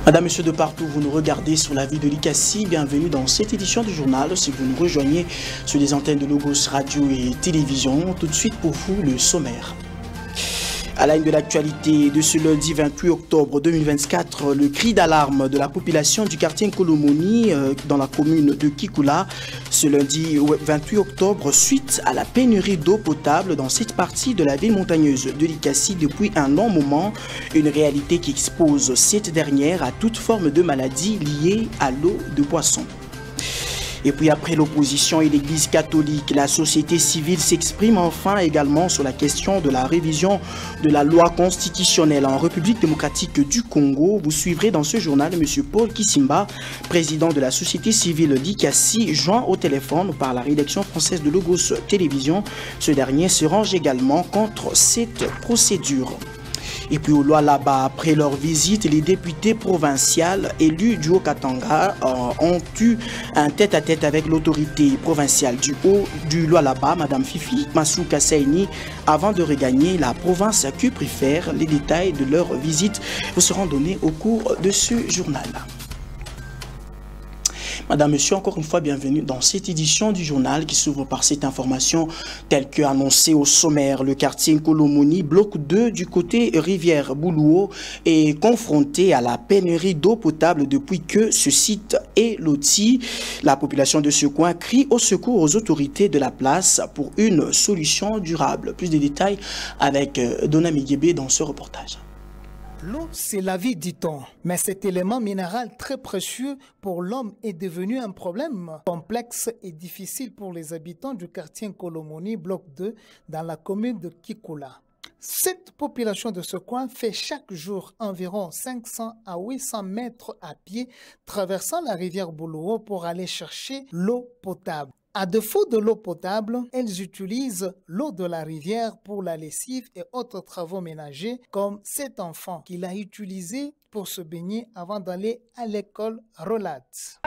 Madame, Monsieur de partout, vous nous regardez sur la vie de l'ICACI. Bienvenue dans cette édition du journal. Si vous nous rejoignez sur les antennes de Logos Radio et Télévision, tout de suite pour vous le sommaire. À la une de l'actualité de ce lundi 28 octobre 2024, le cri d'alarme de la population du quartier Nkolomoni dans la commune de Kikula. Ce lundi 28 octobre, suite à la pénurie d'eau potable dans cette partie de la ville montagneuse de l'ICACI depuis un long moment, une réalité qui expose cette dernière à toute forme de maladie liée à l'eau de boisson. Et puis après l'opposition et l'Église catholique, la société civile s'exprime enfin également sur la question de la révision de la loi constitutionnelle en République démocratique du Congo. Vous suivrez dans ce journal M. Paul Kisimba, président de la société civile d'ICACI, joint au téléphone par la rédaction française de Logos Télévision. Ce dernier se range également contre cette procédure. Et puis au Lualaba, après leur visite, les députés provinciaux élus du Haut-Katanga ont eu un tête-à-tête avec l'autorité provinciale du Lualaba, Madame Fifi Masuka Saini, avant de regagner la province qui préfère. Les détails de leur visite vous seront donnés au cours de ce journal. Madame, Monsieur, encore une fois, bienvenue dans cette édition du journal qui s'ouvre par cette information telle que annoncée au sommaire. Le quartier Nkolomoni, bloc 2 du côté rivière Boulouo, est confronté à la pénurie d'eau potable depuis que ce site est loti. La population de ce coin crie au secours aux autorités de la place pour une solution durable. Plus de détails avec Donna Miguébé dans ce reportage. L'eau, c'est la vie, dit-on. Mais cet élément minéral très précieux pour l'homme est devenu un problème complexe et difficile pour les habitants du quartier Nkolomoni, bloc 2, dans la commune de Kikula. Cette population de ce coin fait chaque jour environ 500 à 800 mètres à pied, traversant la rivière Boulouo pour aller chercher l'eau potable. À défaut de l'eau potable, elles utilisent l'eau de la rivière pour la lessive et autres travaux ménagers, comme cet enfant qu'il a utilisé pour se baigner avant d'aller à l'école relate.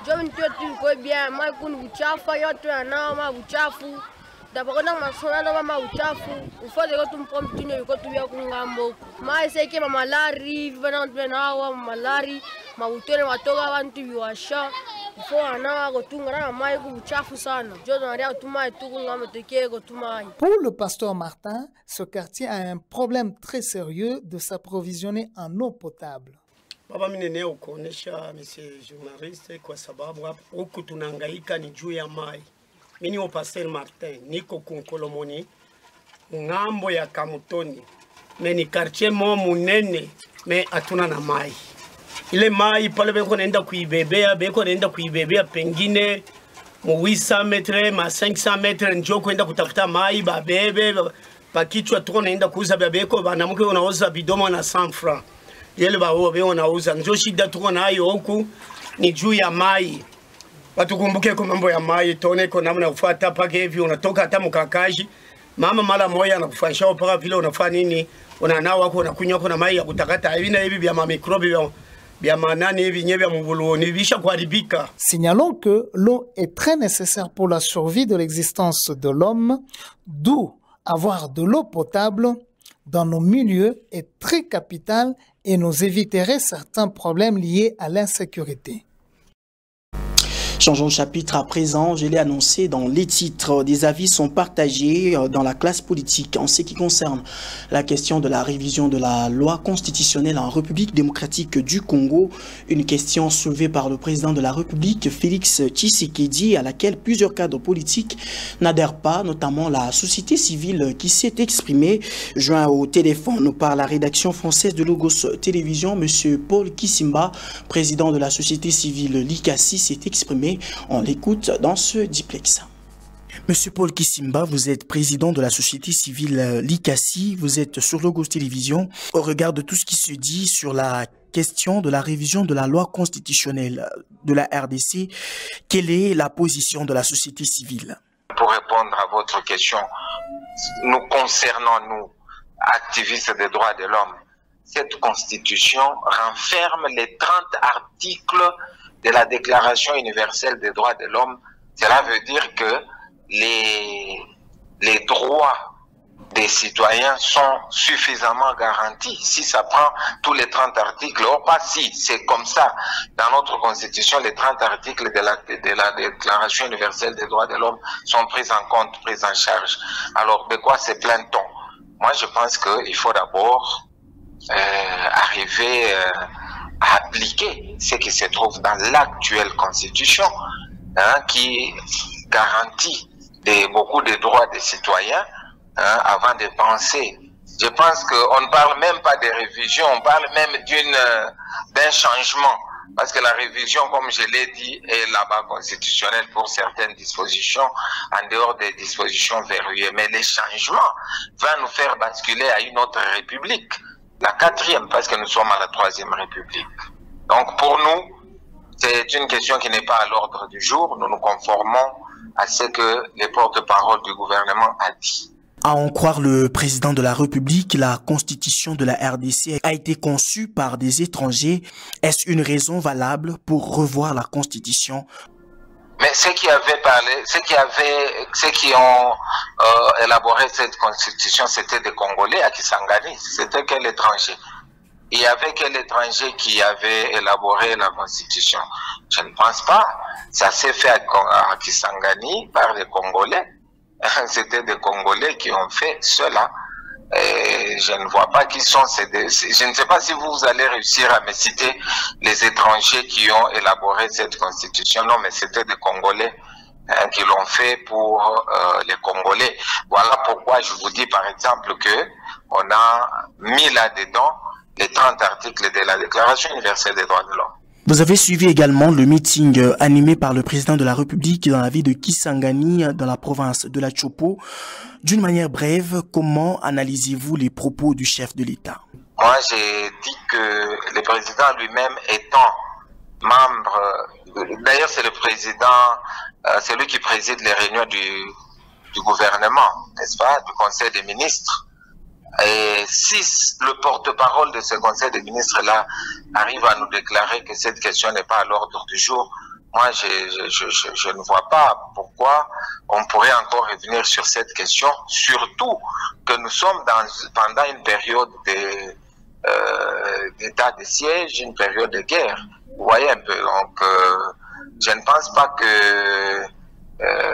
Je me bien, moi kun uchafu yote na uchafu dabona masona na mama uchafu ufanye ko tumpompi tunyo yuko tuya kungambo mai seke malari vena wa malari mautone watoga abantu biwasha fo ana ko tungana mai ku uchafu sana jo na ria tumai tukungambo teke ko tumai. Pour le pasteur Martin, ce quartier a un problème très sérieux de s'approvisionner en eau potable. Baba mimi kuonesha monsieur journaliste kwa sababu huku tunahangaika ni juu ya mai. Mimi ni Pasteur Martin, niko Nkolomoni, ngambo ya Kamutoni. Meni quartier mo munene, me atuna na mai. Ile mai pale beko naenda kuibebea pengine mu 800 metre, ma 500 metre njoo kwenda kutafuta mai babebe, pakichwa tuko naenda kuuza babeko banamuke unauza bidomo na 100 francs. Yele baobe wanauza njo shida tuko nayo huku ni juu ya mai. Watukumbuke kwa mambo ya mai, tuone kwa namna ufuata pake hivi unatoka hata mkakaji. Mama mara moja anakufanisha mpaka vile unafanya nini? Unanao wako unakunywa kwa mai ya kutakata hivi na hivi vya mamikrobi vya manani hivi nyevya mvuluo ni visha kuharibika. Signalons que l'eau est très nécessaire pour la survie de l'existence de l'homme, d'où avoir de l'eau potable dans nos milieux est très capital et nous éviterait certains problèmes liés à l'insécurité. Changeons de chapitre à présent, je l'ai annoncé dans les titres. Des avis sont partagés dans la classe politique en ce qui concerne la question de la révision de la loi constitutionnelle en République démocratique du Congo. Une question soulevée par le président de la République, Félix Tshisekedi, à laquelle plusieurs cadres politiques n'adhèrent pas, notamment la société civile qui s'est exprimée. Joint au téléphone par la rédaction française de Logos Télévision, M. Paul Kisimba, président de la société civile l'ICACI, s'est exprimé. On l'écoute dans ce diplex. Monsieur Paul Kisimba, vous êtes président de la société civile l'ICACI, vous êtes sur Logos Télévision. Au regard de tout ce qui se dit sur la question de la révision de la loi constitutionnelle de la RDC, quelle est la position de la société civile? Pour répondre à votre question, nous concernant, nous, activistes des droits de l'homme, cette constitution renferme les 30 articles de la Déclaration universelle des droits de l'homme. Cela veut dire que les droits des citoyens sont suffisamment garantis. Si ça prend tous les 30 articles, ou pas si, c'est comme ça. Dans notre constitution, les 30 articles de la Déclaration universelle des droits de l'homme sont pris en compte, pris en charge. Alors, de quoi se plaint-on? Moi, je pense qu'il faut d'abord arriver à appliquer ce qui se trouve dans l'actuelle constitution, qui garantit beaucoup de droits des citoyens, avant de penser. Je pense qu'on ne parle même pas de révision, on parle même d'un changement. Parce que la révision, comme je l'ai dit, est là-bas constitutionnelle pour certaines dispositions, en dehors des dispositions verrouillées. Mais les changements vont nous faire basculer à une autre république, la 4e, parce que nous sommes à la 3e république. Donc pour nous, c'est une question qui n'est pas à l'ordre du jour. Nous nous conformons à ce que les porte-parole du gouvernement a dit. À en croire le président de la République, la constitution de la RDC a été conçue par des étrangers. Est-ce une raison valable pour revoir la constitution? Mais ceux qui ont élaboré cette constitution, c'était des Congolais à Kisangani. C'était quel étranger? Il y avait quel étranger qui avait élaboré la constitution? Je ne pense pas. Ça s'est fait à Kisangani par les Congolais. C'était des Congolais qui ont fait cela. Et je ne vois pas qui sont je ne sais pas si vous allez réussir à me citer les étrangers qui ont élaboré cette constitution. Non, mais c'était des Congolais qui l'ont fait pour les Congolais. Voilà pourquoi je vous dis par exemple que on a mis là-dedans les 30 articles de la Déclaration universelle des droits de l'homme. Vous avez suivi également le meeting animé par le président de la République dans la ville de Kisangani, dans la province de la Chopo. D'une manière brève, comment analysez-vous les propos du chef de l'État? Moi, j'ai dit que le président lui-même étant membre, d'ailleurs c'est le président, c'est lui qui préside les réunions du gouvernement, n'est-ce pas, du Conseil des ministres. Et si le porte-parole de ce Conseil des ministres-là arrive à nous déclarer que cette question n'est pas à l'ordre du jour, moi je ne vois pas pourquoi on pourrait encore revenir sur cette question, surtout que nous sommes pendant une période d'état de siège, une période de guerre. Vous voyez un peu, donc je ne pense pas que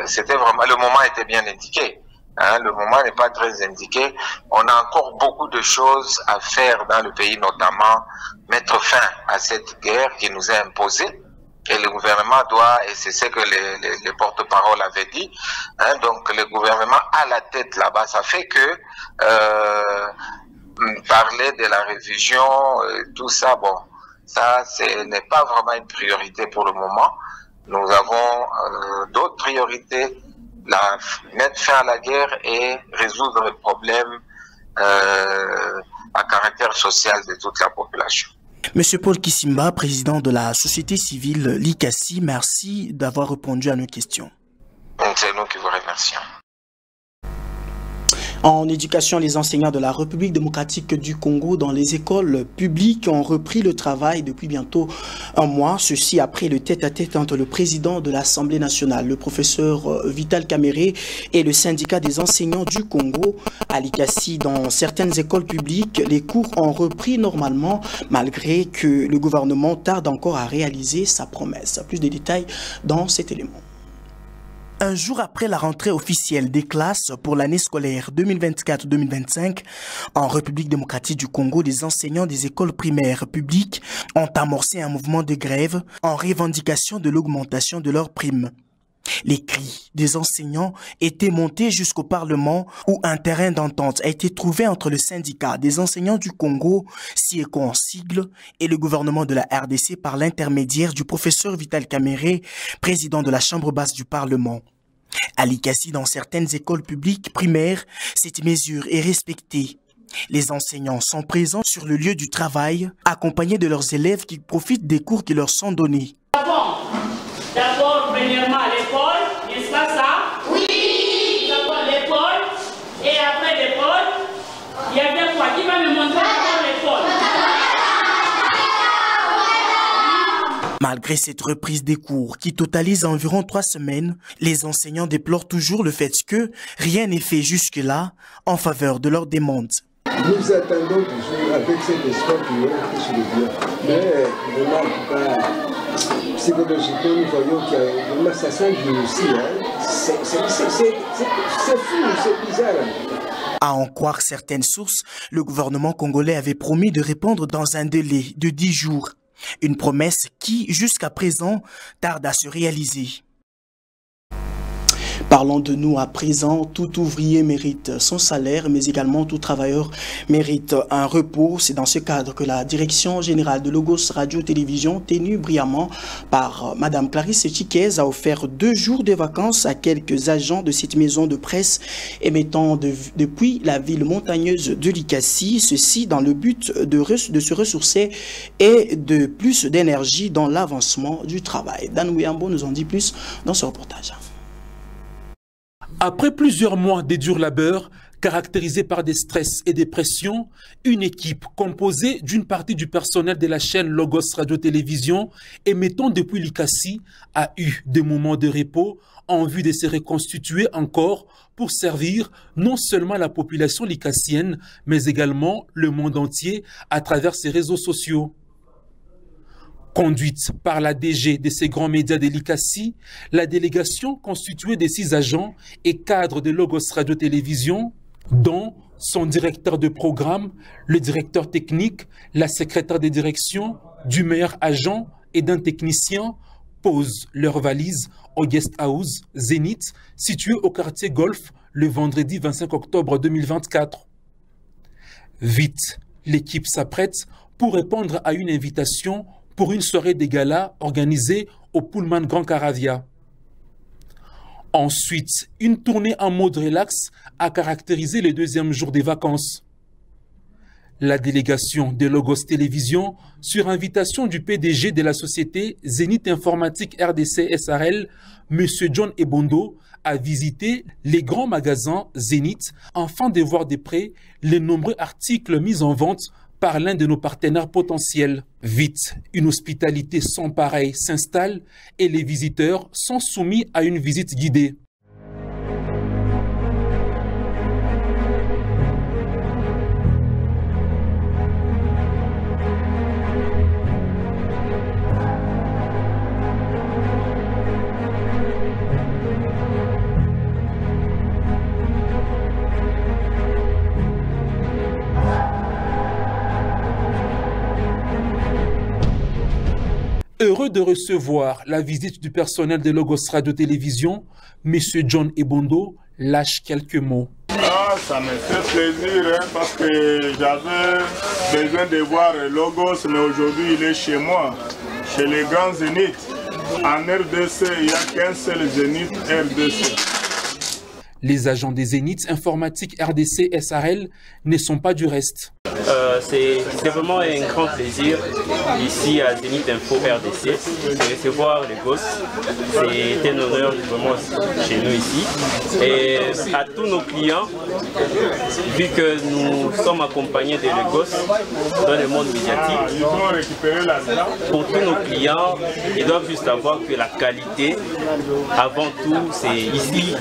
c'était vraiment, le moment était bien indiqué. Le moment n'est pas très indiqué. On a encore beaucoup de choses à faire dans le pays, notamment mettre fin à cette guerre qui nous est imposée. Et le gouvernement doit, et c'est ce que les porte-parole avaient dit, donc le gouvernement à la tête là-bas, ça fait que parler de la révision, tout ça, bon, ça ce n'est pas vraiment une priorité pour le moment. Nous avons d'autres priorités. Mettre fin à la guerre et résoudre le problème à caractère social de toute la population. Monsieur Paul Kisimba, président de la société civile Likasi, merci d'avoir répondu à nos questions. C'est nous qui vous remercions. En éducation, les enseignants de la République démocratique du Congo dans les écoles publiques ont repris le travail depuis bientôt un mois. Ceci après le tête-à-tête entre le président de l'Assemblée nationale, le professeur Vital Kamerhe, et le syndicat des enseignants du Congo. À Likasi, dans certaines écoles publiques, les cours ont repris normalement, malgré que le gouvernement tarde encore à réaliser sa promesse. Plus de détails dans cet élément. Un jour après la rentrée officielle des classes pour l'année scolaire 2024-2025, en République démocratique du Congo, les enseignants des écoles primaires publiques ont amorcé un mouvement de grève en revendication de l'augmentation de leurs primes. Les cris des enseignants étaient montés jusqu'au Parlement où un terrain d'entente a été trouvé entre le syndicat des enseignants du Congo, SIECO en sigle, et le gouvernement de la RDC par l'intermédiaire du professeur Vital Kamerhe, président de la Chambre basse du Parlement. À Likasi, dans certaines écoles publiques primaires, cette mesure est respectée. Les enseignants sont présents sur le lieu du travail, accompagnés de leurs élèves qui profitent des cours qui leur sont donnés. D'abord, premièrement, l'école, n'est-ce pas ça? Oui! D'abord l'école, et après l'école, il y avait quoi? Qui va me montrer l'école? Après cette reprise des cours qui totalise environ 3 semaines, les enseignants déplorent toujours le fait que rien n'est fait jusque-là en faveur de leurs demandes. Nous attendons toujours avec cet espoir qu'il y ait quelque chose de bien. Mais vraiment, en tout cas, psychologiquement, nous voyons que ça s'ennuie aussi. C'est fou, c'est bizarre. À en croire certaines sources, le gouvernement congolais avait promis de répondre dans un délai de 10 jours. Une promesse qui, jusqu'à présent, tarde à se réaliser. Parlons de nous à présent. Tout ouvrier mérite son salaire, mais également tout travailleur mérite un repos. C'est dans ce cadre que la direction générale de Logos Radio-Télévision, tenue brillamment par Madame Clarisse Chiquez, a offert 2 jours de vacances à quelques agents de cette maison de presse émettant depuis la ville montagneuse de Likasi. Ceci dans le but de se ressourcer et de plus d'énergie dans l'avancement du travail. Dan Ouyambo nous en dit plus dans ce reportage. Après plusieurs mois de dur labeur, caractérisés par des stress et des pressions, une équipe composée d'une partie du personnel de la chaîne Logos Radio-Télévision émettant depuis Likasi a eu des moments de repos en vue de se reconstituer encore pour servir non seulement la population likassienne, mais également le monde entier à travers ses réseaux sociaux. Conduite par la DG de ces grands médias de Likasi, la délégation constituée de 6 agents et cadres de Logos Radio-Télévision, dont son directeur de programme, le directeur technique, la secrétaire de direction, du meilleur agent et d'un technicien, posent leurs valises au guest house Zénith, situé au quartier Golf, le vendredi 25 octobre 2024. Vite, l'équipe s'apprête pour répondre à une invitation pour une soirée de gala organisée au Pullman Grand Caravia. Ensuite, une tournée en mode relax a caractérisé le 2e jour des vacances. La délégation de Logos Télévision, sur invitation du PDG de la société Zénith Informatique RDC SARL, M. John Ebondo, a visité les grands magasins Zénith afin de voir de près les nombreux articles mis en vente par l'un de nos partenaires potentiels. Vite, une hospitalité sans pareil s'installe et les visiteurs sont soumis à une visite guidée. Heureux de recevoir la visite du personnel de Logos Radio-Télévision, M. John Ebondo lâche quelques mots. Ça me fait plaisir parce que j'avais besoin de voir Logos, mais aujourd'hui il est chez moi, chez les grands Zénith. En RDC, il n'y a qu'un seul Zénith RDC. Les agents des Zénith Informatique RDC SARL ne sont pas du reste. C'est vraiment un grand plaisir ici à Zénith Info RDC de recevoir les gosses. C'est un honneur vraiment chez nous ici. Et à tous nos clients, vu que nous sommes accompagnés de les gosses dans le monde médiatique, pour tous nos clients, ils doivent juste savoir que la qualité, avant tout, c'est ici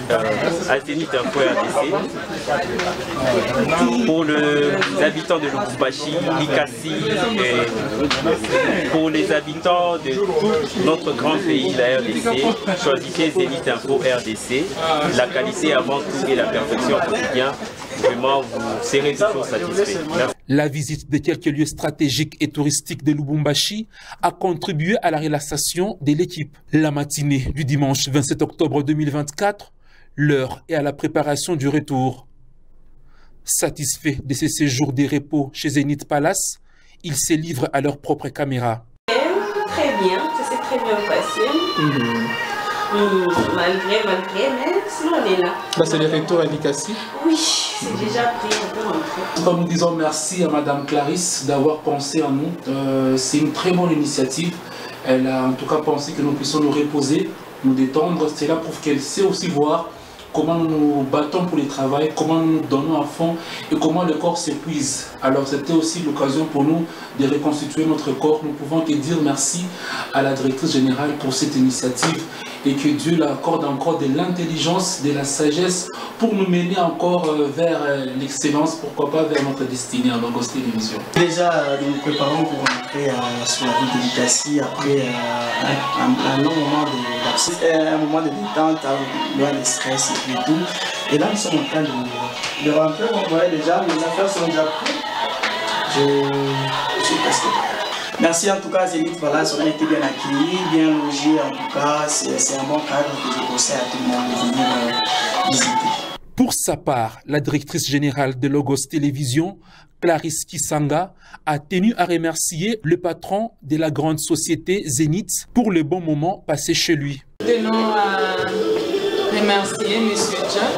à Zénith Info RDC. Pour les habitants de Lubumbashi, Likasi, et pour les habitants de tout notre grand pays, la RDC, choisissez Zénith Info RDC. La qualité avant tout et la perfection au quotidien, vraiment vous serez toujours satisfait. La visite de quelques lieux stratégiques et touristiques de Lubumbashi a contribué à la relaxation de l'équipe. La matinée du dimanche 27 octobre 2024, l'heure est à la préparation du retour. Satisfaits de ces séjours de repos chez Zénith Palace, ils se livrent à leur propre caméra. Très bien, ça s'est très bien passé. Malgré, mais sinon on est là. Là, c'est le retour à Likasi. Oui, c'est déjà pris un peu rentré. Comme nous disons merci à Madame Clarisse d'avoir pensé en nous. C'est une très bonne initiative. Elle a en tout cas pensé que nous puissions nous reposer, nous détendre. Cela prouve qu'elle sait aussi voir comment nous nous battons pour le travail, comment nous nous donnons à fond et comment le corps s'épuise. Alors c'était aussi l'occasion pour nous de reconstituer notre corps. Nous pouvons te dire merci à la directrice générale pour cette initiative et que Dieu l'accorde encore de l'intelligence, de la sagesse pour nous mener encore vers l'excellence, pourquoi pas vers notre destinée en Logos Télévision. Déjà, nous nous préparons pour entrer sur la vie de Likassi après un long moment un moment de détente, loin du stress et tout. Et là, nous sommes en train de rentrer. On voit déjà, les affaires sont déjà prêtes. Je suis presque prêt. Merci en tout cas Zénith, voilà, ça a été bien accueilli, bien logé en tout cas, c'est un bon cadre que je conseille à tout le monde de venir visiter. Pour sa part, la directrice générale de Logos Télévision, Clarisse Kisanga, a tenu à remercier le patron de la grande société Zénith pour le bon moment passé chez lui. Nous tenons à remercier M. Jack,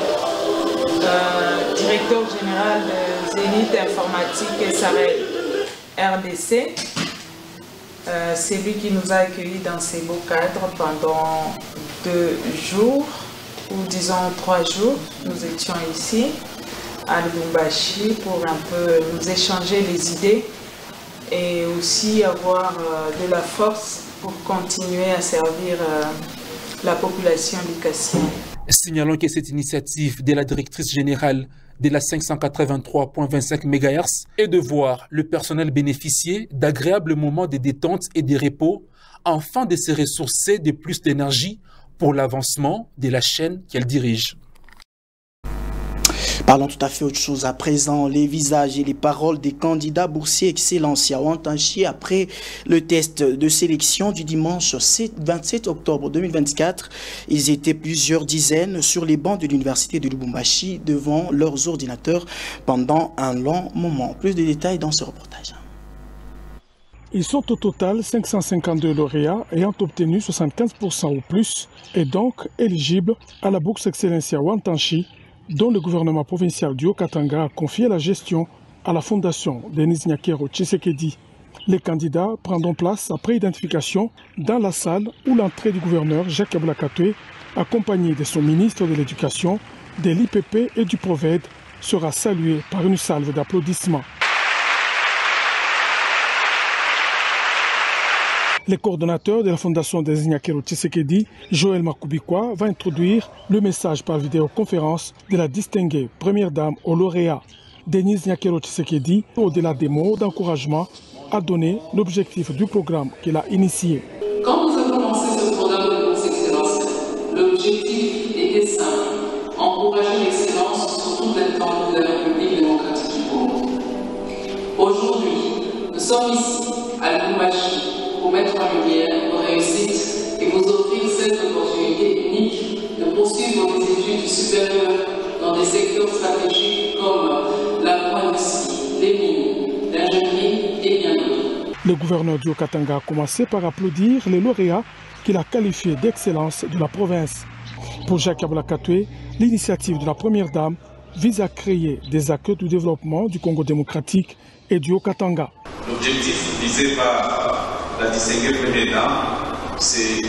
directeur général de Zénith Informatique et Sarel RDC. C'est lui qui nous a accueillis dans ces beaux cadres pendant 2 jours, ou disons 3 jours. Nous étions ici à Lubumbashi pour un peu nous échanger les idées et aussi avoir de la force pour continuer à servir la population likassienne. Signalons que cette initiative de la directrice générale de la 583.25 MHz est de voir le personnel bénéficier d'agréables moments de détente et de repos afin de se ressourcer de plus d'énergie pour l'avancement de la chaîne qu'elle dirige. Parlons tout à fait autre chose à présent. Les visages et les paroles des candidats boursiers Excellencia Wantanchi après le test de sélection du dimanche 27 octobre 2024. Ils étaient plusieurs dizaines sur les bancs de l'université de Lubumbashi devant leurs ordinateurs pendant un long moment. Plus de détails dans ce reportage. Ils sont au total 552 lauréats ayant obtenu 75% ou plus et donc éligibles à la bourse Excellencia Wantanchi, dont le gouvernement provincial du Haut-Katanga a confié la gestion à la fondation Denis Nyakero Tshisekedi. Les candidats prendront place après identification dans la salle où l'entrée du gouverneur Jacques Kabula Katwe, accompagné de son ministre de l'Éducation, de l'IPP et du Proved, sera saluée par une salve d'applaudissements. Le coordonnateur de la fondation des Nyakero Tshisekedi, Joël Makubikwa, va introduire le message par vidéoconférence de la distinguée première dame au lauréat. Denise Nyakero Tshisekedi, au-delà des mots d'encouragement, a donné l'objectif du programme qu'il a initié. Quand nous avons lancé ce programme de bourse excellence, l'objectif était simple, encourager l'excellence sur toutes les formes de la République démocratique du Congo. Aujourd'hui, nous sommes ici, à Lubumbashi, pour mettre en lumière vos réussites et vous offrir cette opportunité unique de poursuivre vos études supérieures dans des secteurs stratégiques comme l'agroindustrie, les mines, l'ingénierie et bien d'autres. Le gouverneur du Haut-Katanga a commencé par applaudir les lauréats qu'il a qualifiés d'excellence de la province. Pour Jacques Kabula Katwe, l'initiative de la première dame vise à créer des acteurs du développement du Congo démocratique et du Haut-Katanga. L'objectif visé par la distinguée première dame, c'est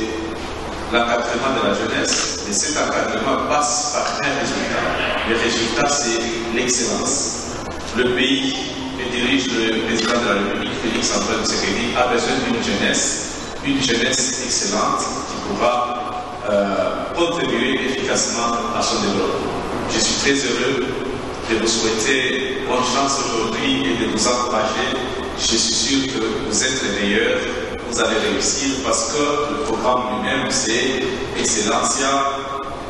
l'encadrement de la jeunesse. Et cet encadrement passe par un résultat. Le résultat, c'est l'excellence. Le pays que dirige le président de la République, Félix Antoine Tshisekedi, a besoin d'une jeunesse excellente qui pourra contribuer efficacement à son développement. Je suis très heureux de vous souhaiter bonne chance aujourd'hui et de vous encourager. Je suis sûr que vous êtes les meilleurs, vous allez réussir parce que le programme lui-même c'est Excellencia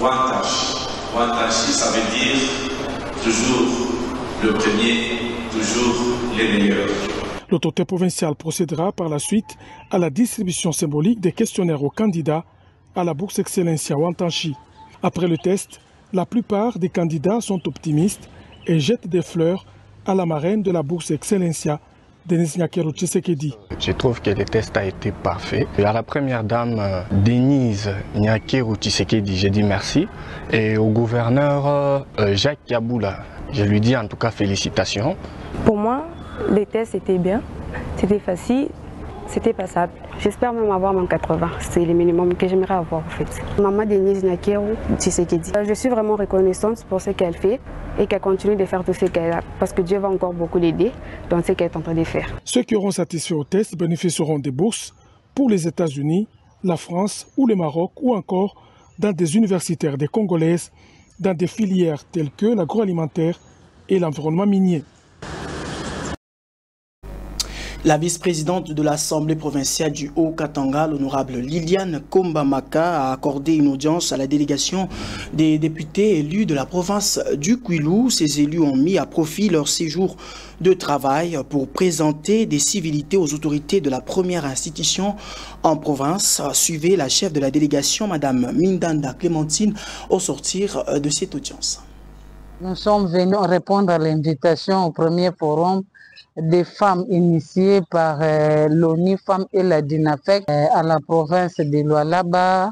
Wantanchi. Wantanchi, ça veut dire toujours le premier, toujours les meilleurs. L'autorité provinciale procédera par la suite à la distribution symbolique des questionnaires aux candidats à la bourse Excellencia Wantanchi. Après le test, la plupart des candidats sont optimistes et jettent des fleurs à la marraine de la bourse Excellencia, Denise Nyakero Tshisekedi. Je trouve que le test a été parfait. Et à la première dame, Denise Nyakero Tshisekedi, je dis merci. Et au gouverneur Jacques Kabula, je lui dis en tout cas félicitations. Pour moi, le test était bien, c'était facile. c'était passable. J'espère même avoir mon 80. C'est le minimum que j'aimerais avoir en fait. Maman Denise Nyakeru Tshisekedi. Je suis vraiment reconnaissante pour ce qu'elle fait et qu'elle continue de faire tout ce qu'elle a. Parce que Dieu va encore beaucoup l'aider dans ce qu'elle est en train de faire. Ceux qui auront satisfait au test bénéficieront des bourses pour les États-Unis, la France ou le Maroc ou encore dans des universitaires des Congolaises dans des filières telles que l'agroalimentaire et l'environnement minier. La vice-présidente de l'Assemblée provinciale du Haut-Katanga, l'honorable Liliane Kombamaka, a accordé une audience à la délégation des députés élus de la province du Kwilu. Ces élus ont mis à profit leur séjour de travail pour présenter des civilités aux autorités de la première institution en province. Suivez la chef de la délégation, Madame Mindanda Clémentine, au sortir de cette audience. Nous sommes venus répondre à l'invitation au premier forum des femmes initiées par l'ONU Femmes et la DINAFEC à la province de Lualaba,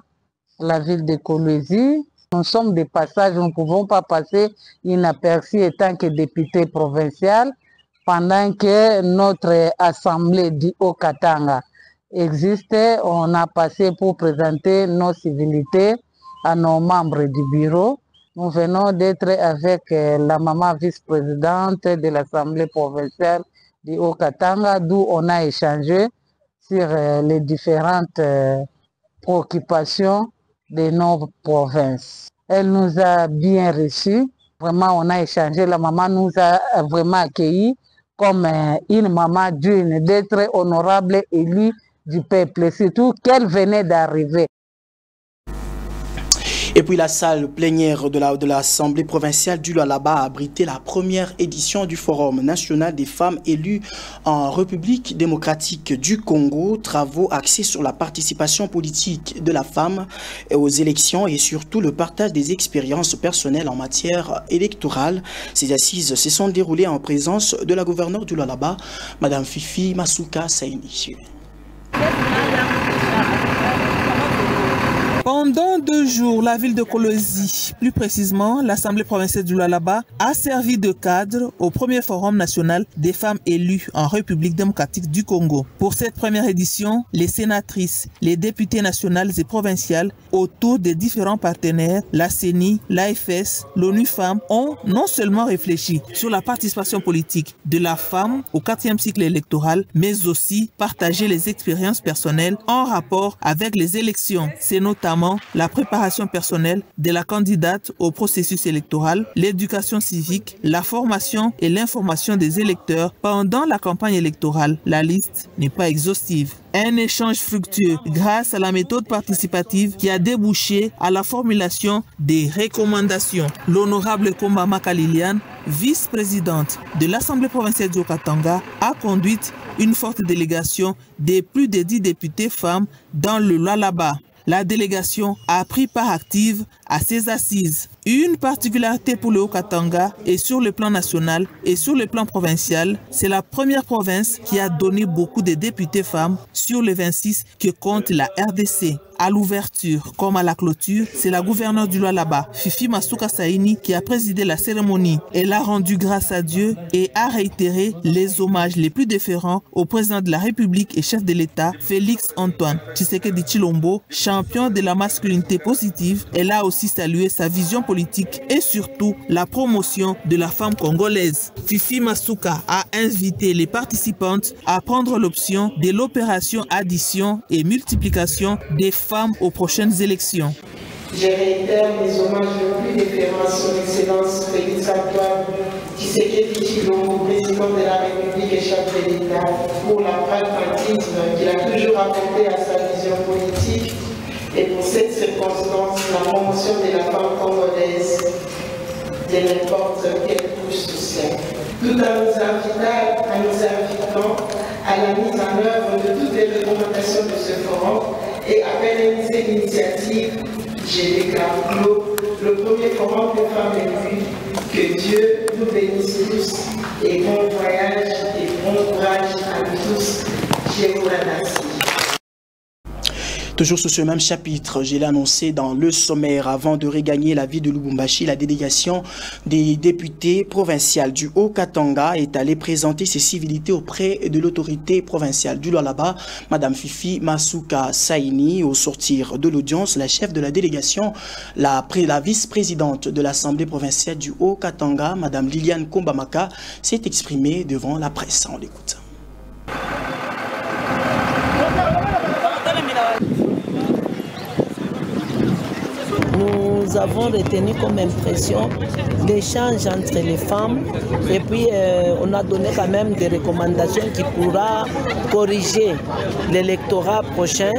la ville de Kolwezi. Nous sommes de passage, nous ne pouvons pas passer inaperçus étant que député provincial pendant que notre assemblée du Haut-Katanga existait. On a passé pour présenter nos civilités à nos membres du bureau. Nous venons d'être avec la maman vice-présidente de l'Assemblée provinciale du Haut-Katanga, d'où on a échangé sur les différentes préoccupations de nos provinces. Elle nous a bien reçus. Vraiment, on a échangé. La maman nous a vraiment accueillis comme une maman digne d'être honorable élue du peuple, surtout qu'elle venait d'arriver. Et puis la salle plénière de l'Assemblée provinciale du Lualaba a abrité la première édition du Forum national des femmes élues en République démocratique du Congo. Travaux axés sur la participation politique de la femme aux élections et surtout le partage des expériences personnelles en matière électorale. Ces assises se sont déroulées en présence de la gouverneure du Lualaba, Madame Fifi Masuka Saini. Pendant 2 jours, la ville de Kolwezi, plus précisément l'Assemblée provinciale du Lualaba, a servi de cadre au premier forum national des femmes élues en République démocratique du Congo. Pour cette première édition, les sénatrices, les députés nationales et provinciales, autour des différents partenaires, la CENI, l'AFS, l'ONU Femmes, ont non seulement réfléchi sur la participation politique de la femme au 4e cycle électoral, mais aussi partagé les expériences personnelles en rapport avec les élections. C'est notamment la préparation personnelle de la candidate au processus électoral, l'éducation civique, la formation et l'information des électeurs pendant la campagne électorale. La liste n'est pas exhaustive. Un échange fructueux grâce à la méthode participative qui a débouché à la formulation des recommandations. L'honorable Kombamaka Liliane, vice-présidente de l'Assemblée provinciale du Haut-Katanga, a conduit une forte délégation de plus de 10 députés femmes dans le Lualaba. La délégation a pris part active à ces assises. Une particularité pour le Haut-Katanga et sur le plan national et sur le plan provincial, c'est la première province qui a donné beaucoup de députés femmes sur les 26 que compte la RDC. À l'ouverture comme à la clôture, c'est la gouverneure du Lualaba, Fifi Masuka Saini, qui a présidé la cérémonie. Elle a rendu grâce à Dieu et a réitéré les hommages les plus déférents au président de la République et chef de l'État, Félix Antoine Tshisekedi Tshilombo, champion de la masculinité positive. Elle a aussi salué sa vision politique et surtout la promotion de la femme congolaise. Fifi Masuka a invité les participantes à prendre l'option de l'opération addition et multiplication des femmes aux prochaines élections. Je réitère mes hommages les plus déférents à son Excellence Félix Antoine Tshisekedi Tshilombo, président de la République et chef de l'État, pour la pragmatisme qu'il a toujours apporté à sa vision politique et pour cette circonstance, la promotion de la femme congolaise de n'importe quelle couche sociale. Tout en nous invitant à la mise en œuvre de toutes les recommandations de ce forum et à pérenniser l'initiative, je déclare clos le premier forum des femmes élues. Que Dieu nous bénisse tous et bon voyage et bon courage à nous tous. Je vous remercie. Toujours sur ce même chapitre, je l'ai annoncé dans le sommaire, avant de regagner la ville de Lubumbashi, la délégation des députés provinciales du Haut-Katanga est allée présenter ses civilités auprès de l'autorité provinciale du Lualaba, Madame Fifi Masuka Saini. Au sortir de l'audience, la chef de la délégation, la vice-présidente de l'Assemblée provinciale du Haut-Katanga, Madame Liliane Kombamaka, s'est exprimée devant la presse. On l'écoute. Nous avons retenu comme impression l'échange entre les femmes et puis on a donné quand même des recommandations qui pourra corriger l'électorat prochain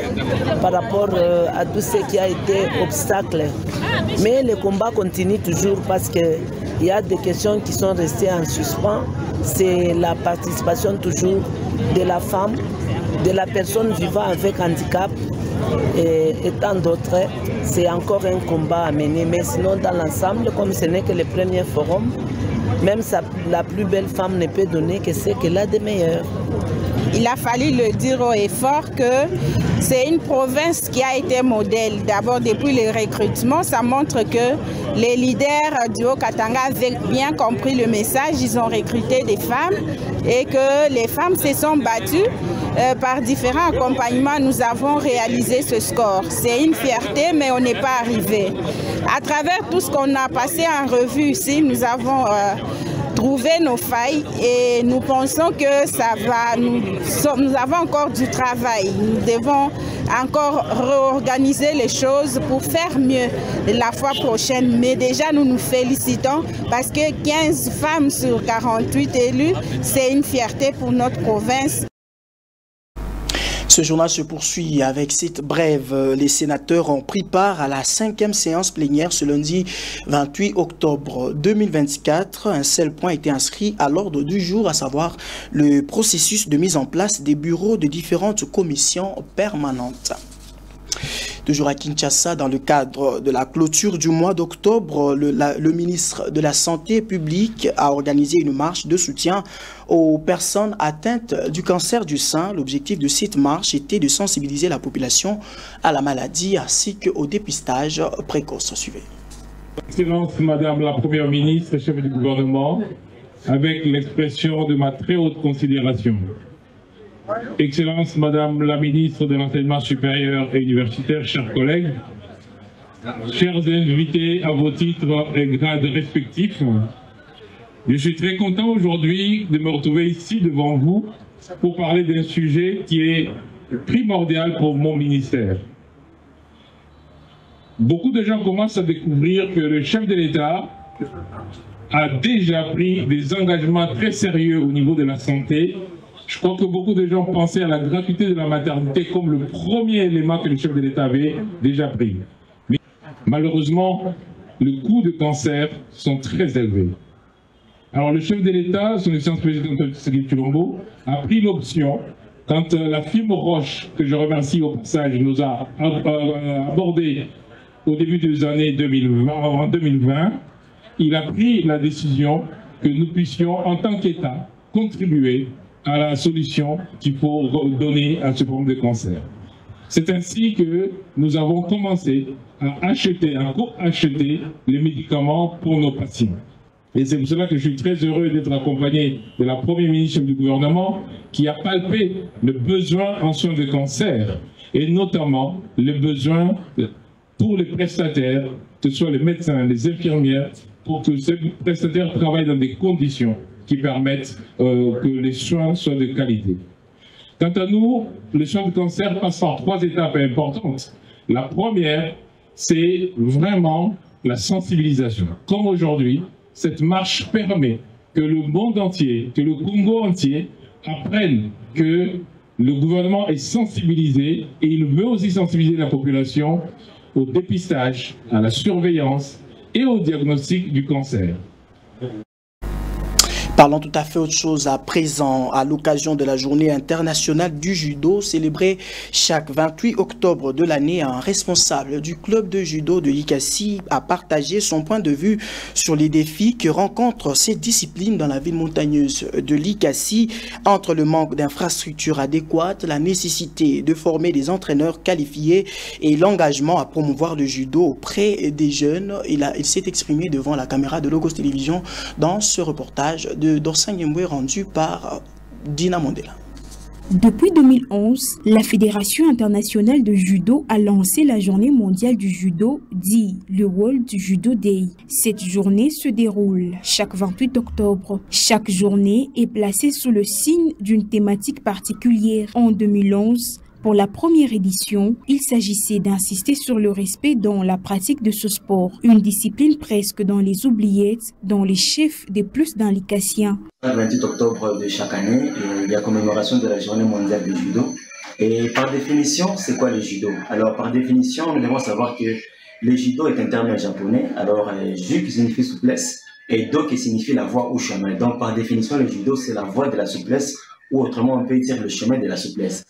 par rapport à tout ce qui a été obstacle. Mais le combat continue toujours parce qu'il y a des questions qui sont restées en suspens. C'est la participation toujours de la femme, de la personne vivant avec handicap et tant d'autres. C'est encore un combat à mener, mais sinon dans l'ensemble, comme ce n'est que le premier forum, même la plus belle femme ne peut donner que ce qu'elle a de meilleur. Il a fallu le dire haut et fort que c'est une province qui a été modèle. D'abord, depuis le recrutement, ça montre que les leaders du Haut-Katanga avaient bien compris le message. Ils ont recruté des femmes et que les femmes se sont battues. Par différents accompagnements, nous avons réalisé ce score. C'est une fierté, mais on n'est pas arrivé. À travers tout ce qu'on a passé en revue ici, nous avons trouvé nos failles et nous pensons que ça va. Nous avons encore du travail. Nous devons encore réorganiser les choses pour faire mieux la fois prochaine. Mais déjà, nous nous félicitons parce que 15 femmes sur 48 élus, c'est une fierté pour notre province. Ce journal se poursuit avec cette brève. Les sénateurs ont pris part à la 5e séance plénière ce lundi 28 octobre 2024. Un seul point a été inscrit à l'ordre du jour, à savoir le processus de mise en place des bureaux de différentes commissions permanentes. Toujours à Kinshasa, dans le cadre de la clôture du mois d'octobre, le ministre de la Santé publique a organisé une marche de soutien aux personnes atteintes du cancer du sein. L'objectif de cette marche était de sensibiliser la population à la maladie ainsi qu'au dépistage précoce. Suivez. Excellence Madame la Première ministre, chef du gouvernement, avec l'expression de ma très haute considération. Excellence Madame la ministre de l'Enseignement supérieur et universitaire, chers collègues, chers invités à vos titres et grades respectifs, je suis très content aujourd'hui de me retrouver ici devant vous pour parler d'un sujet qui est primordial pour mon ministère. Beaucoup de gens commencent à découvrir que le chef de l'État a déjà pris des engagements très sérieux au niveau de la santé. Je crois que beaucoup de gens pensaient à la gratuité de la maternité comme le premier élément que le chef de l'État avait déjà pris. Mais malheureusement, les coûts de cancer sont très élevés. Alors le chef de l'État, son excellence président Tshisekedi Tshilombo, a pris l'option, quand la firme Roche, que je remercie au passage, nous a abordé au début des années 2020, en 2020, il a pris la décision que nous puissions, en tant qu'État, contribuer à la solution qu'il faut donner à ce problème de cancer. C'est ainsi que nous avons commencé à acheter, à co-acheter les médicaments pour nos patients. Et c'est pour cela que je suis très heureux d'être accompagné de la Première ministre du gouvernement qui a palpé le besoin en soins de cancer et notamment le besoin pour les prestataires, que ce soit les médecins, les infirmières, pour que ces prestataires travaillent dans des conditions qui permettent que les soins soient de qualité. Quant à nous, les soins de cancer passent par 3 étapes importantes. La première, c'est vraiment la sensibilisation. Comme aujourd'hui, cette marche permet que le monde entier, que le Congo entier apprenne que le gouvernement est sensibilisé et il veut aussi sensibiliser la population au dépistage, à la surveillance et au diagnostic du cancer. Parlons tout à fait autre chose à présent, à l'occasion de la journée internationale du judo célébrée chaque 28 octobre de l'année. Un responsable du club de judo de Likasi a partagé son point de vue sur les défis que rencontrent ces disciplines dans la ville montagneuse de Likasi, entre le manque d'infrastructures adéquates, la nécessité de former des entraîneurs qualifiés et l'engagement à promouvoir le judo auprès des jeunes. Il s'est exprimé devant la caméra de Logos Télévision dans ce reportage de Dorsangembwe rendu par Dina Mondela. Depuis 2011, la Fédération internationale de judo a lancé la journée mondiale du judo, dit le World Judo Day. Cette journée se déroule chaque 28 octobre. Chaque journée est placée sous le signe d'une thématique particulière. En 2011, pour la première édition, il s'agissait d'insister sur le respect dans la pratique de ce sport, une discipline presque dans les oubliettes, dont les chefs des plus dans l'Ikassien. Le 28 octobre de chaque année, il y a commémoration de la journée mondiale du judo. Et par définition, c'est quoi le judo? Alors par définition, nous devons savoir que le judo est un terme japonais. Alors ju qui signifie souplesse et do qui signifie la voie ou chemin. Donc par définition, le judo c'est la voie de la souplesse, ou autrement on peut dire le chemin de la souplesse.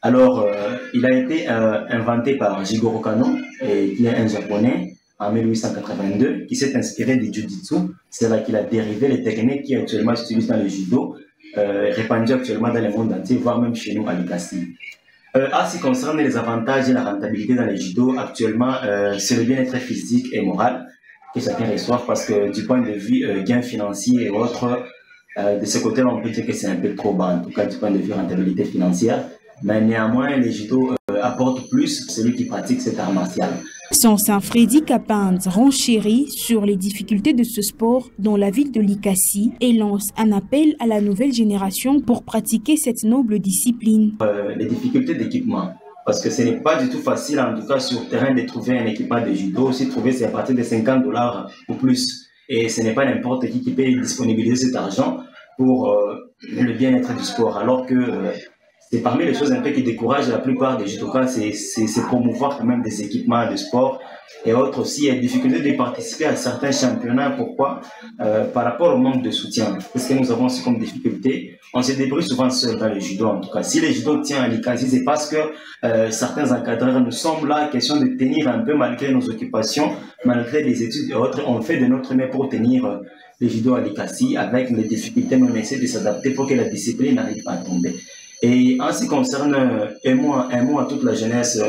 Alors, il a été inventé par Jigoro Kano, qui est un japonais, en 1882, qui s'est inspiré du Jiu-Jitsu. C'est là qu'il a dérivé les techniques qui actuellement s'utilisent dans le judo, répandues actuellement dans le monde entier, voire même chez nous à Likasi. En ce qui concerne les avantages et la rentabilité dans le judo, actuellement, c'est le bien-être physique et moral que chacun reçoit, parce que du point de vue gain financier et autres, de ce côté-là, on peut dire que c'est un peu trop bas, en tout cas du point de vue rentabilité financière. Mais néanmoins, les judo apportent plus celui qui pratique cet art martial. Son Saint-Frédéric Capinde renchérit sur les difficultés de ce sport dans la ville de Likasi et lance un appel à la nouvelle génération pour pratiquer cette noble discipline. Les difficultés d'équipement, parce que ce n'est pas du tout facile, en tout cas sur le terrain, de trouver un équipement de judo. Si trouver, c'est à partir de $50 ou plus. Et ce n'est pas n'importe qui peut disponibiliser cet argent pour le bien-être du sport, alors que c'est parmi les choses un peu qui découragent la plupart des judokas, c'est promouvoir quand même des équipements de sport et autres aussi. Il y a des difficultés de participer à certains championnats. Pourquoi? Par rapport au manque de soutien. Qu'est-ce que nous avons aussi comme difficulté? On se débrouille souvent seul dans le judo, en tout cas. Si le judo tient à Likasi, c'est parce que certains encadreurs nous sommes là, question de tenir un peu malgré nos occupations, malgré les études et autres. On fait de notre mieux pour tenir le judo à Likasi. Avec les difficultés, on essaie de s'adapter pour que la discipline n'arrive pas à tomber. Et en ce qui concerne un mot à toute la jeunesse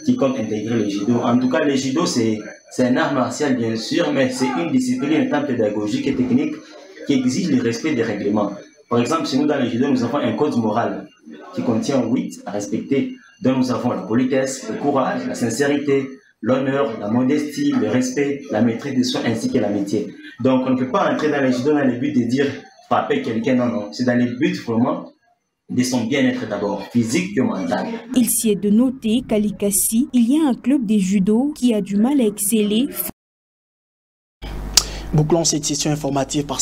qui compte intégrer le judo. En tout cas, le judo, c'est un art martial, bien sûr, mais c'est une discipline tant pédagogique et technique qui exige le respect des règlements. Par exemple, chez nous, dans le judo, nous avons un code moral qui contient 8 à respecter, dont nous avons la politesse, le courage, la sincérité, l'honneur, la modestie, le respect, la maîtrise de soi ainsi que l'amitié. Donc, on ne peut pas entrer dans le judo dans le but de dire frapper quelqu'un, non, non. C'est dans le but vraiment de son bien-être d'abord, physique que mental. Il s'y est de noter qu'à Likasi, il y a un club de judo qui a du mal à exceller. Bouclons cette session informative par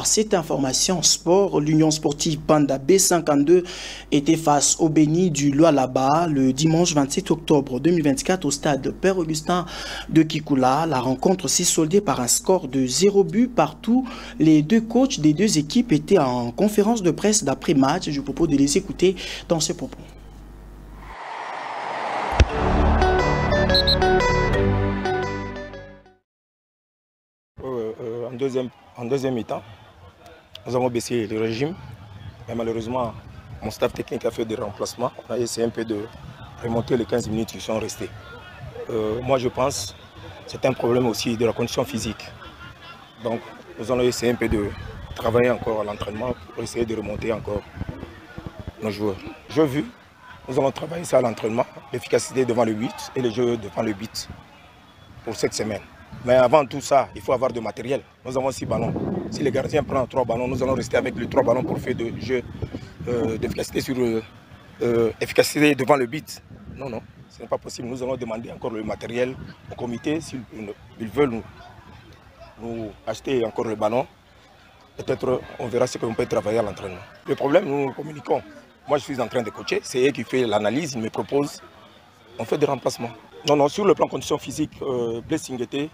cette information sport. L'Union sportive Panda B52 était face au Béni du Lualaba le dimanche 27 octobre 2024 au stade Père Augustin de Kikoula. La rencontre s'est soldée par un score de 0 but partout. Les deux coachs des deux équipes étaient en conférence de presse d'après-match. Je vous propose de les écouter dans ces propos. En deuxième mi-temps, nous avons baissé le régime, mais malheureusement, mon staff technique a fait des remplacements. On a essayé un peu de remonter les 15 minutes qui sont restées. Moi, je pense que c'est un problème aussi de la condition physique. Donc, nous allons essayer un peu de travailler encore à l'entraînement pour essayer de remonter encore nos joueurs. J'ai vu, nous allons travailler ça à l'entraînement, l'efficacité devant le but et le jeu devant le but pour cette semaine. Mais avant tout ça, il faut avoir du matériel. Nous avons 6 ballons. Si les gardiens prennent 3 ballons, nous allons rester avec les 3 ballons pour faire de jeu d'efficacité sur efficacité devant le but. Non, non, ce n'est pas possible. Nous allons demander encore le matériel au comité. S'ils veulent nous acheter encore le ballon, peut-être on verra ce qu'on peut travailler à l'entraînement. Le problème, nous communiquons. Moi, je suis en train de coacher. C'est eux qui font l'analyse, ils me proposent. On fait des remplacements. Non, non, sur le plan condition physique, Blessing était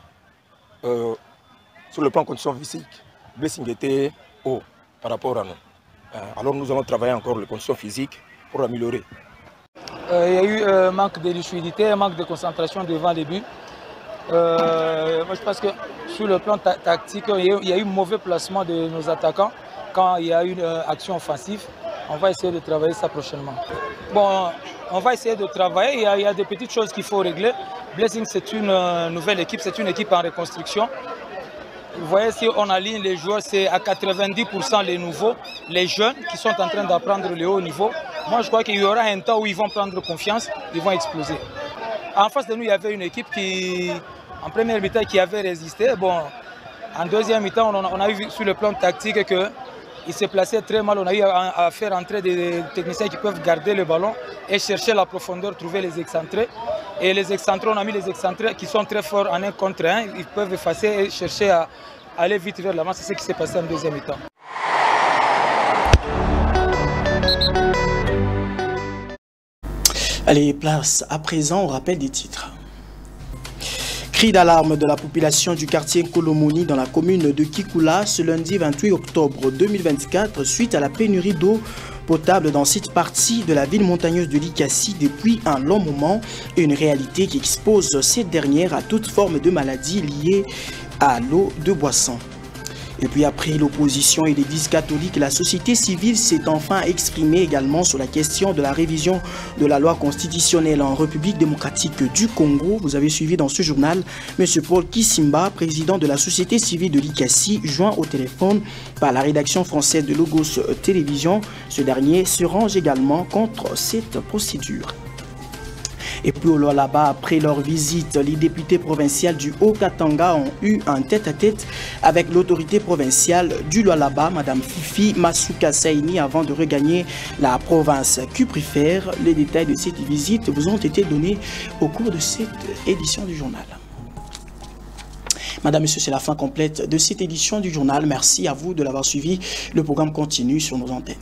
sur le plan condition physique, Blessing était haut par rapport à nous. Alors nous allons travailler encore les conditions physiques pour l'améliorer. Il y a eu un manque de lucidité, un manque de concentration devant les buts. Moi je pense que sur le plan tactique, il y a eu mauvais placement de nos attaquants quand il y a eu une action offensive. On va essayer de travailler ça prochainement. Bon, on va essayer de travailler, il y a des petites choses qu'il faut régler. Blessing, c'est une nouvelle équipe, c'est une équipe en reconstruction. Vous voyez, si on aligne les joueurs, c'est à 90% les nouveaux, les jeunes qui sont en train d'apprendre le haut niveau. Moi, je crois qu'il y aura un temps où ils vont prendre confiance, ils vont exploser. En face de nous, il y avait une équipe qui, en première mi-temps, qui avait résisté. Bon, en deuxième mi-temps, on a vu sur le plan tactique qu'il s'est placé très mal. On a eu à faire entrer des techniciens qui peuvent garder le ballon et chercher la profondeur, trouver les excentrés. Et les excentrés, on a mis les excentrés qui sont très forts en 1 contre 1. Ils peuvent effacer et chercher à aller vite vers l'avant. C'est ce qui s'est passé en deuxième mi-temps. Allez, place à présent au rappel des titres. Cri d'alarme de la population du quartier Kolomoni dans la commune de Kikula ce lundi 28 octobre 2024 suite à la pénurie d'eau potable dans cette partie de la ville montagneuse de Likassi depuis un long moment, une réalité qui expose cette dernière à toute forme de maladie liée à l'eau de boisson. Et puis après l'opposition et l'Église catholique, la société civile s'est enfin exprimée également sur la question de la révision de la loi constitutionnelle en République démocratique du Congo. Vous avez suivi dans ce journal M. Paul Kisimba, président de la société civile de Likassi, joint au téléphone par la rédaction française de Logos Télévision. Ce dernier se range également contre cette procédure. Et puis au Lualaba, après leur visite, les députés provinciaux du Haut-Katanga ont eu un tête-à-tête avec l'autorité provinciale du Lualaba, Mme Fifi Masuka Saini, avant de regagner la province. Que préfère? Les détails de cette visite vous ont été donnés au cours de cette édition du journal. Madame, Monsieur, c'est la fin complète de cette édition du journal. Merci à vous de l'avoir suivi. Le programme continue sur nos antennes.